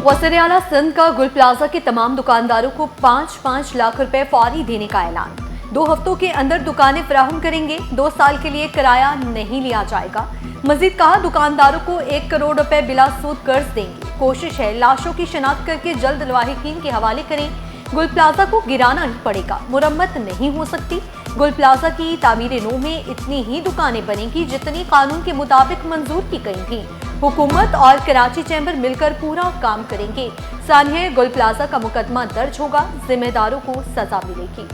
वज़ीर आला सिंध का गुल प्लाजा के तमाम दुकानदारों को 5-5 लाख रुपए फौरी देने का ऐलान। 2 हफ्तों के अंदर दुकानें फराहम करेंगे। 2 साल के लिए किराया नहीं लिया जाएगा। मजीद कहा, दुकानदारों को 1 करोड़ रुपए बिला सूद कर्ज देंगे। कोशिश है लाशों की शिनाख्त करके जल्द लवाहिकीन के हवाले करें। गुल प्लाजा को गिराना ही पड़ेगा, मुरम्मत नहीं हो सकती। गुल प्लाजा की तामीर-ए-नौ में इतनी ही दुकानें बनेंगी जितनी कानून के मुताबिक मंजूर की गई थी। हुकूमत और कराची चैम्बर मिलकर पूरा काम करेंगे। सानिया गुल प्लाजा का मुकदमा दर्ज होगा, जिम्मेदारों को सजा मिलेगी।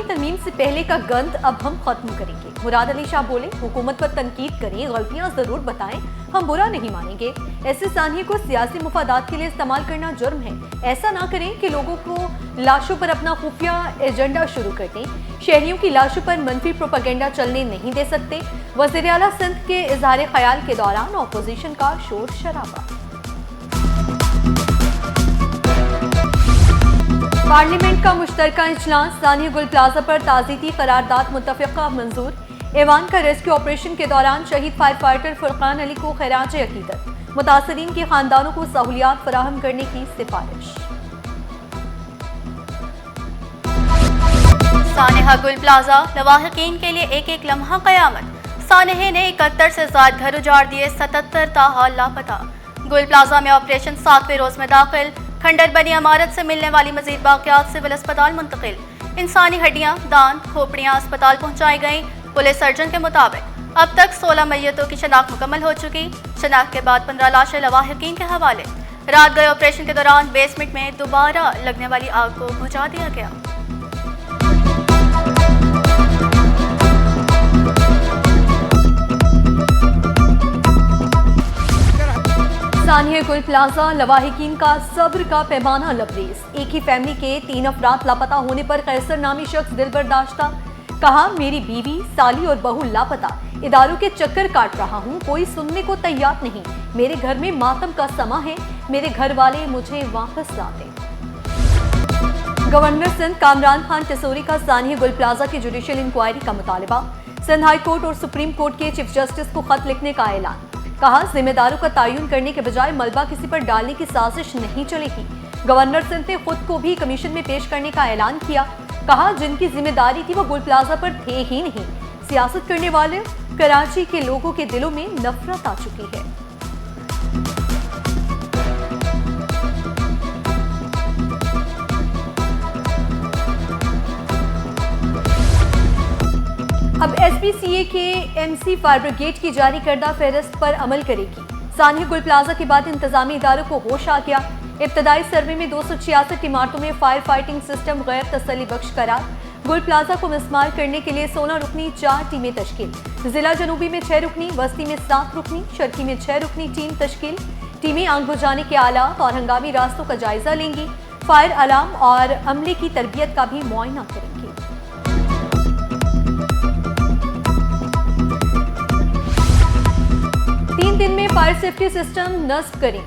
तरमीम से पहले का गंद अब हम खत्म करेंगे। मुराद अली शाह बोले, हुकूमत पर तनकीद करें, गलतियां जरूर बताएं, हम बुरा नहीं मानेंगे। ऐसे सानिया को सियासी मुफादात के लिए इस्तेमाल करना जुर्म है। ऐसा ना करें कि लोगों को लाशों पर अपना खुफिया एजेंडा शुरू कर दें। शहरियों की लाशों पर मनफी प्रोपेगेंडा चलने नहीं दे सकते। वज़ीर आला सिंध के इजहार ख्याल के दौरान अपोजिशन का शोर शराबा। पार्लियामेंट का मुश्तरका इजलास, सानिया गुल प्लाजा पर ताज़ीती करारदाद मुत्तफ़िक़ा मंजूर। ऐवान का रेस्क्यू ऑपरेशन के दौरान शहीद फायर फाइटर फुरकान अली को खैराज अकीदत। मुतासरीन के खानदानों को सहूलियात फराहम करने की सिफारिश। सानिया गुल प्लाजा, लवाहिकीन के लिए एक एक लम्हा क़यामत। सानिया ने 71 से ज़ायद घर उजाड़ दिए, 77 ताहाल लापता। गुल प्लाजा में ऑपरेशन 7वें रोज में दाखिल। खंडर बनी इमारत से मिलने वाली मजीद बाक़ियात सिविल अस्पताल मुंतकिल। इंसानी हड्डियाँ, दांत, खोपड़ियाँ अस्पताल पहुँचाई गईं। पुलिस सर्जन के मुताबिक अब तक 16 मैयतों की शनाख्त मुकम्मल हो चुकी। शनाख्त के बाद 15 लाशें लवाहिकीन के हवाले। रात गए ऑपरेशन के दौरान बेसमेंट में दोबारा लगने वाली आग को बुझा दिया गया। सानिया गुल प्लाजा, लवाहिकीन का सब्र का पैमाना लबरेज। एक ही फैमिली के 3 अफराद लापता होने पर कैसर नामी शख्स दिल बर्दाश्ता। कहा, मेरी बीवी, साली और बहू लापता। इदारों के चक्कर काट रहा हूँ, कोई सुनने को तैयार नहीं। मेरे घर में मातम का समा है, मेरे घर वाले मुझे वापस ला दें। गवर्नर सिंध कामरान खान टिसोरी का सानिया गुल प्लाजा की जुडिशियल इंक्वायरी का मुतालबा। सिंध हाई कोर्ट और सुप्रीम कोर्ट के चीफ जस्टिस को खत लिखने का ऐलान। कहा, जिम्मेदारों का तयन करने के बजाय मलबा किसी पर डालने की साजिश नहीं चलेगी। गवर्नर सिंध ने खुद को भी कमीशन में पेश करने का ऐलान किया। कहा, जिनकी जिम्मेदारी थी वो गुल प्लाजा पर थे ही नहीं। सियासत करने वाले कराची के लोगों के दिलों में नफरत आ चुकी है। अब SPCA के MC फायर ब्रिगेड की जारी करदा फहरिस्त पर अमल करेगी। सानिया गुल प्लाजा के बाद इंतजामी इदारों को होश आ गया। इब्तदाई सर्वे में 266 इमारतों में फायर फाइटिंग सिस्टम गैर तसल्ली बख्श करार। गुल प्लाजा को मिसमार करने के लिए 16 रुकनी 4 टीमें तश्कील। जिला जनूबी में 6 रुकनी, वस्ती में 7 रुकनी, शर्की में 6 रुकनी टीम तश्कील। टीमें आग बुझाने के आलात और हंगामी रास्तों का जायजा लेंगी। फायर अलार्म और अमले की तरबियत का भी मुआयना करेंगी। 3 दिन में फायर सेफ्टी सिस्टम नस्ब करें,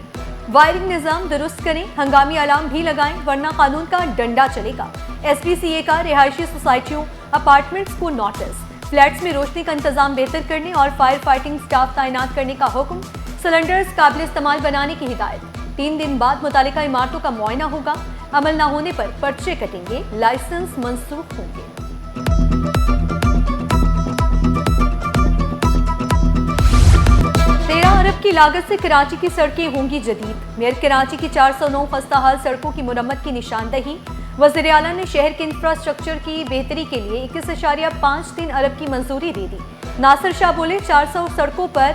वायरिंग निजाम दुरुस्त करें, हंगामी अलार्म भी लगाएं वरना कानून का डंडा चलेगा। SPCA का रिहायशी सोसाइटियों, अपार्टमेंट्स को नोटिस। फ्लैट्स में रोशनी का इंतजाम बेहतर करने और फायर फाइटिंग स्टाफ तैनात करने का हुक्म। सिलेंडर्स काबिल इस्तेमाल बनाने की हिदायत। 3 दिन बाद मुतालिका इमारतों का मुआयना होगा। अमल न होने पर पर्चे कटेंगे, लाइसेंस मंसूख होंगे। 13 अरब की लागत से कराची की सड़कें होंगी जदीद। मेयर कराची की 409 खस्ताहाल सड़कों की मुरम्मत की निशानदही। वज़ीर आला ने शहर के इंफ्रास्ट्रक्चर की बेहतरी के लिए 21.53 अरब की मंजूरी दे दी। नासिर शाह बोले, 400 सड़कों पर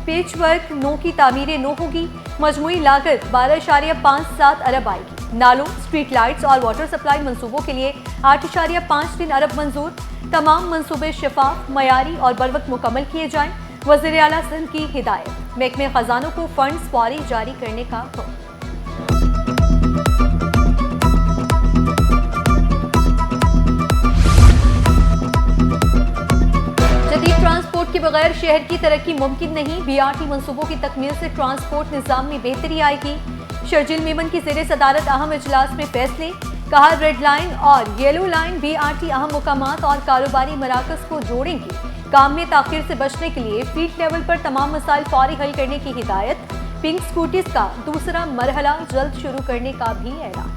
पेचवर्क 9 की तामीर-ए-नौ होगी। मजमूई लागत 12.57 अरब आएगी। नालों, स्ट्रीट लाइट्स और वाटर सप्लाई मंसूबों के लिए 8.53 अरब मंजूर। तमाम मंसूबे शफाफ, मयारी और बरवक्त मुकम्मल किए जाएं। वज़ीर आला सिंध की हिदायत। महकमे खजानों को फंड्स फौरी जारी करने का हुक्म। जदीद ट्रांसपोर्ट के बगैर शहर की तरक्की मुमकिन नहीं। BRT मंसूबों की तकमील से ट्रांसपोर्ट निज़ाम में बेहतरी आएगी। शर्जील मेमन की ज़ेरे सदारत अहम इजलास में फैसले। कहा रेड लाइन और येलो लाइन BRT अहम मुकामात और कारोबारी मराकज को जोड़ेंगे। काम में ताखिर से बचने के लिए फील्ड लेवल पर तमाम मसाइल फौरी हल करने की हिदायत। पिंक स्कूटीज का दूसरा मरहला जल्द शुरू करने का भी ऐलान।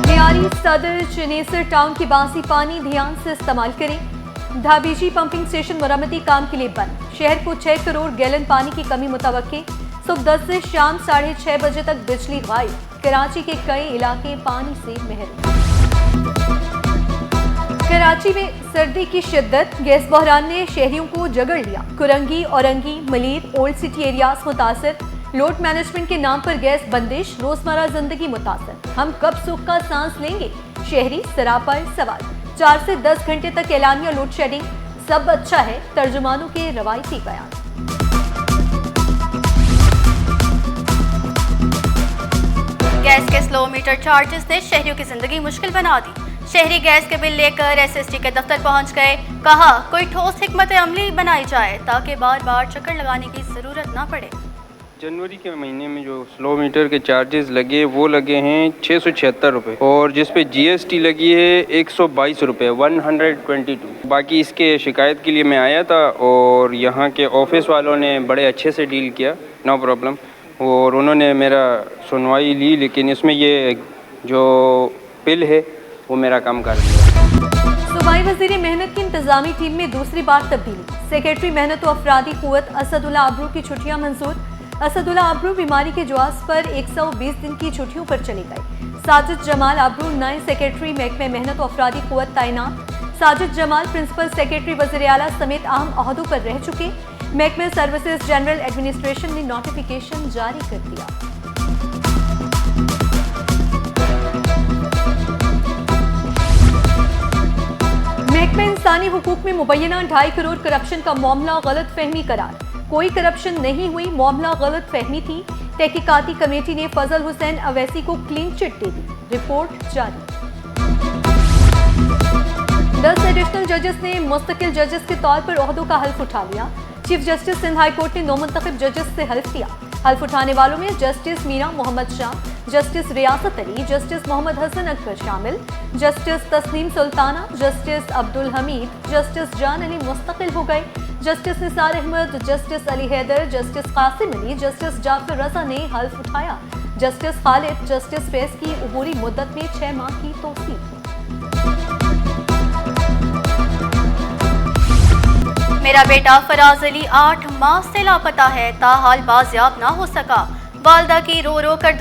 नियारी सदर चनेसर टाउन की बासी पानी ध्यान से इस्तेमाल करें। धाबीजी पंपिंग स्टेशन मरम्मती काम के लिए बंद। शहर को 6 करोड़ गैलन पानी की कमी मुतवक्के। सुबह 10 से शाम 6:30 बजे तक बिजली गायब। कराची के कई इलाके पानी से महरूम। कराची में सर्दी की शिद्दत, गैस बहरान ने शहरियों को जगड़ लिया। Korangi, Orangi, Malir, old city areas मुतासर। लोड मैनेजमेंट के नाम पर गैस बंदिश, रोजमर्रा जिंदगी मुतासर। हम कब सुख का सांस लेंगे? शहरी सरापर सवाल। 4 से 10 घंटे तक एलानिया लोड शेडिंग। सब अच्छा है, तर्जुमानों के रवायती बयान। गैस के स्लो मीटर चार्जेस ने शहरियों की जिंदगी मुश्किल बना दी। शहरी गैस के बिल लेकर SST के दफ्तर पहुंच गए। कहा कोई ठोस हिकमत अमली बनाई जाए ताकि बार बार चक्कर लगाने की जरूरत ना पड़े। जनवरी के महीने में जो स्लो मीटर के चार्जेस लगे वो लगे हैं 676 रुपये और जिस पे GST लगी है 122 रुपये 122। बाकी इसके शिकायत के लिए मैं आया था और यहाँ के ऑफिस वालों ने बड़े अच्छे से डील किया, नो प्रॉब्लम, और उन्होंने मेरा सुनवाई ली। लेकिन इसमें ये जो बिल है वो मेरा कम कर दिया। सूबाई वज़ीर मेहनत की इंतजामी टीम में दूसरी बार तब्दीली। सेक्रेटरी मेहनत व अफरादी क़ुव्वत असदुल्ला अबरू की छुट्टियां मंजूर। असदुल्ला अबरू बीमारी के जवाब पर 120 दिन की छुट्टियों पर चले गए। साजिद जमाल अबरू नए सेक्रेटरी महकमे मेहनत व अफरादी क़ुव्वत तैनात। साजिद जमाल प्रिंसिपल सेक्रेटरी वज़ीर आला समेत अहम ओहदों पर रह चुके। महकमे सर्विसेज जनरल एडमिनिस्ट्रेशन ने नोटिफिकेशन जारी कर दिया। महकमे इंसानी हुकूक में मुबैना 2.5 करोड़ करप्शन का मामला गलत फहमी करार। कोई करप्शन नहीं हुई, मामला गलत फहमी थी। तहकीकाती कमेटी ने फजल हुसैन अवैसी को क्लीन चिट दे दी। रिपोर्ट जारी। 10 एडिशनल जजेस ने मुस्तकिल जजेस के तौर पर ओहदों का हल्फ उठा लिया। Chief justice Sindh high court ने नौमुंतखब जजेस से हल्फ लिया। हल्फ उठाने वालों में justice Meera Mohammad Shah, justice Riyasat Ali, justice Mohammad Hasan Akbar शामिल। Justice Tasneem Sultana, justice Abdul Hameed, justice Jan Ali मुस्तकिल हो गए। Justice Nisar Ahmed, justice Ali Haider, justice Qasim Ali, justice Jafar Raza ने हल्फ उठाया। जस्टिस खालिद, जस्टिस फैज की उबूरी मुद्दत में 6 माह की तोसीक। मेरा बेटा फराज अली 8 माह से लापता है, ताहाल बाजियाब ना हो सका। वालदा की रो रो कर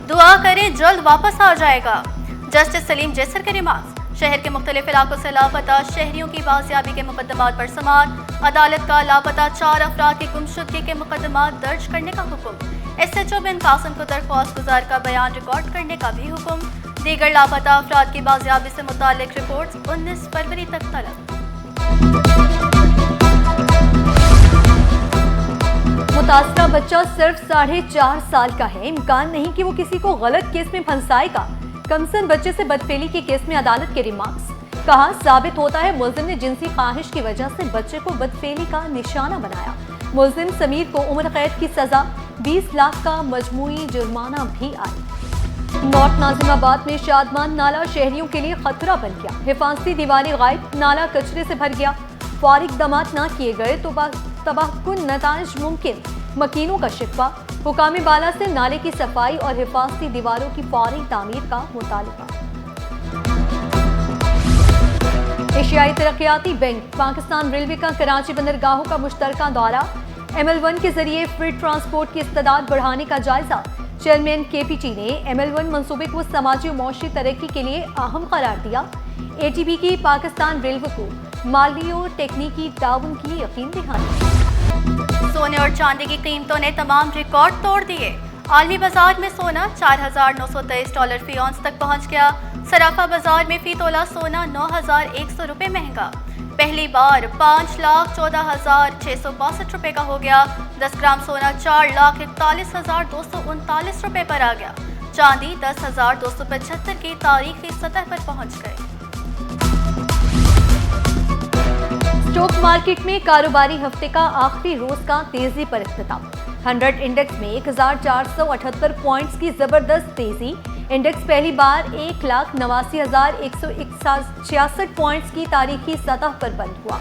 दुआ करें जल्द वापस आ जाएगा। जस्टिस सलीम जैसर के रिमार्क्स। शहर के मुख्तलिफ इलाकों से लापता शहरियों की बाजियाबी के मुकदमात पर समाअत। अदालत का लापता 4 अफराद की गुमशुदगी के मुकदमात दर्ज करने का हुक्म। SHO बिन कासिम को दरख्वास्त गुजार का बयान रिकॉर्ड करने का भी हुक्म। दीगर लापता अफराद की बाजियाबी से मुतालिक रिपोर्ट्स 19 फरवरी तक तलब। मुतासरा बच्चा सिर्फ 4.5 साल का है। इम्कान नहीं कि वो किसी को गलत केस में फंसाएगा। कमसन बच्चे से बदफेली के केस में अदालत के रिमार्क्स। कहा साबित होता है मुल्जिम ने जिनसी ख्वाहिश की वजह से बच्चे को बदफेली का निशाना बनाया। मुल्जिम समीर को उम्र कैद की सजा, 20 लाख का मजमूई जुर्माना भी आई। नॉर्थ नाजिमाबाद में शादमान नाला शहरियों के लिए खतरा बन गया। हिफाजती दीवारें गायब, नाला कचरे से भर गया। फौरी इक़दामात न किए गए तो तबाहकुन नताइज मुमकिन। मकीनों का शिकवा। हुकाम बाला से नाले की सफाई और हिफाजती दीवारों की फौरी तामीर का मुतालबा। एशियाई तरक्याती बैंक, पाकिस्तान रेलवे का कराची बंदरगाहों का मुश्तरका दौरा। ML1 के जरिए फ्रीट ट्रांसपोर्ट की इस्तेदाद बढ़ाने का जायजा। चेयरमैन KPT ने ML1 मंसूबे को समाजी और मौशी तरक्की के लिए अहम करार दिया। ATB की पाकिस्तान रेलवे को माली और टेक्निकी ताउन की यकीन दिखाई। सोने और चांदी की कीमतों ने तमाम रिकॉर्ड तोड़ दिए। आलमी बाजार में सोना $4,923 फी औंस तक पहुंच गया। सराफा बाजार में फी तोला सोना 9,100 रुपये महंगा। पहली बार 5,14,662 रुपये का हो गया। 10 ग्राम सोना 4,41,239 रुपये पर आ गया। चांदी 10,275 की तारीखी सतह पर पहुंच गए। स्टॉक मार्केट में कारोबारी हफ्ते का आखिरी रोज का तेजी पर इख्तिताम। 100 इंडेक्स में 1478 पॉइंट्स की जबरदस्त तेजी। इंडेक्स पहली बार 1,89,166 पॉइंट्स की तारीखी सतह पर बंद हुआ।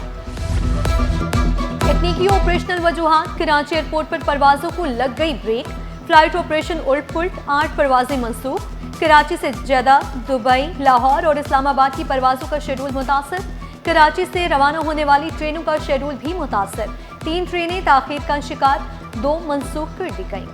तकनीकी ऑपरेशनल वजूहात, कराची एयरपोर्ट पर परवाजों को लग गई ब्रेक। फ्लाइट ऑपरेशन उल्ट पुल्ट, 8 परवाजें मंसूख। कराची से जद्दा, दुबई, लाहौर और इस्लामाबाद की परवाजों का शेड्यूल मुतासर। कराची से रवाना होने वाली ट्रेनों का शेड्यूल भी मुतासर। 3 ट्रेनें ताखीर का शिकार, 2 मंसूख कर दी गईं।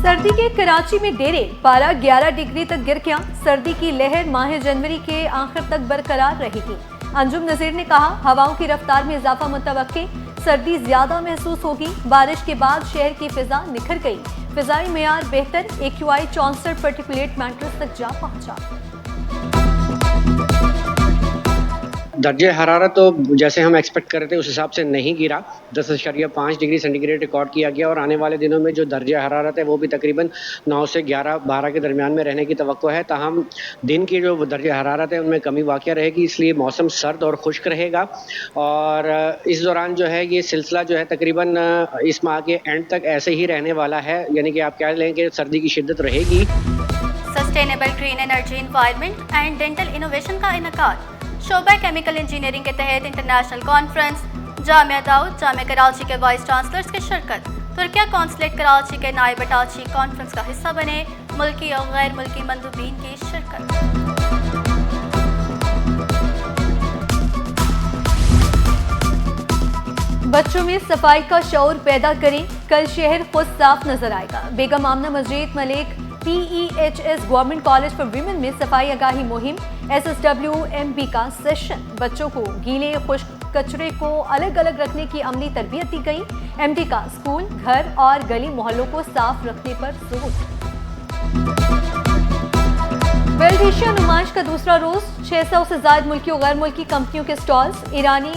सर्दी के कराची में डेरे, पारा 11 डिग्री तक गिर गया। सर्दी की लहर माह जनवरी के आखिर तक बरकरार रहेगी। अंजुम नजीर ने कहा, हवाओं की रफ्तार में इजाफा मुतवक्के, सर्दी ज्यादा महसूस होगी। बारिश के बाद शहर की फिजा निखर गई। फिजाई मेयार बेहतर, AQI 64 पार्टिकुलेट मैटर्स तक जा पहुंचा। दर्जे हरारत तो जैसे हम एक्सपेक्ट कर रहे थे उस हिसाब से नहीं गिरा। 10.5 डिग्री सेंटीग्रेड रिकॉर्ड किया गया और आने वाले दिनों में जो दर्जे हरारत है वो भी तकरीबन 9 से 11-12 के दरमियान में रहने की तवक्को है। ताहम दिन की जो दर्जे हरारत है उनमें कमी वाक़या रहेगी, इसलिए मौसम सर्द और खुश्क रहेगा। और इस दौरान जो है ये सिलसिला जो है तकरीबन इस माह के एंड तक ऐसे ही रहने वाला है, यानी कि आप कह लें कि सर्दी की शिद्दत रहेगी। Sustainable green energy, environment and dental innovation का इनकाद। शोबा केमिकल इंजीनियरिंग के तहत इंटरनेशनल कॉन्फ्रेंस। जामिया दाऊद, जामिया कराची के वाइस चांसलर्स की शिरकत। तुर्किया कौंसलेट कराची के नायब अटाची कॉन्फ्रेंस का हिस्सा बने। मुल्की और गैर मुल्की मंदूबीन की शिरकत। बच्चों में सफाई का शऊर पैदा करें, कल शहर खुद साफ नजर आएगा। बेगम आमना मस्जिद Malik PEHS government college for women में सफाई आगाही मुहिम। SSWMB का सेशन। बच्चों को गीले खुश्क कचरे को अलग अलग रखने की अमली तरबियत दी गई। MD का स्कूल, घर और गली मोहल्लों को साफ रखने पर जोर। वर्ल्ड एशिया नुमाइश का दूसरा रोज, 600 से ज्यादा मुल्की और गैर मुल्की कंपनियों के स्टॉल्स। ईरानी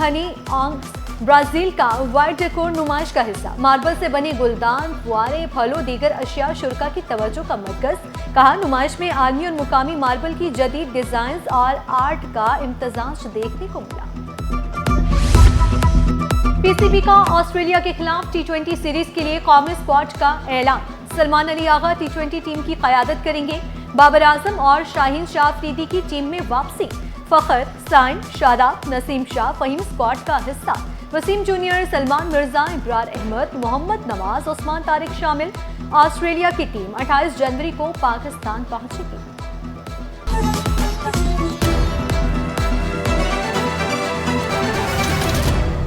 हनी ऑन्ग्स, ब्राजील का वाइट डेकोर नुमाइश का हिस्सा। मार्बल से बने गुलदान, फुआरे, फलों, दीगर अशिया शुरा की तवज्जो का मरकज। कहा, नुमाइश में आलमी और मुकामी मार्बल की जदीद डिजाइन और आर्ट का इम्तजाज देखने को मिला। PCB का ऑस्ट्रेलिया के खिलाफ T20 सीरीज के लिए कौमी स्क्वाड का ऐलान। सलमान अली आगा T20 टीम की क़यादत करेंगे। बाबर आजम और शाहीन शाह अफरीदी की टीम में वापसी। फखर, साइन, शादाब, नसीम शाह फहीम स्क्वाड का हिस्सा। वसीम जूनियर, सलमान मिर्जा, इब्रार अहमद, मोहम्मद नवाज, उस्मान तारिक शामिल। ऑस्ट्रेलिया की टीम 28 जनवरी को पाकिस्तान पहुंचेगी।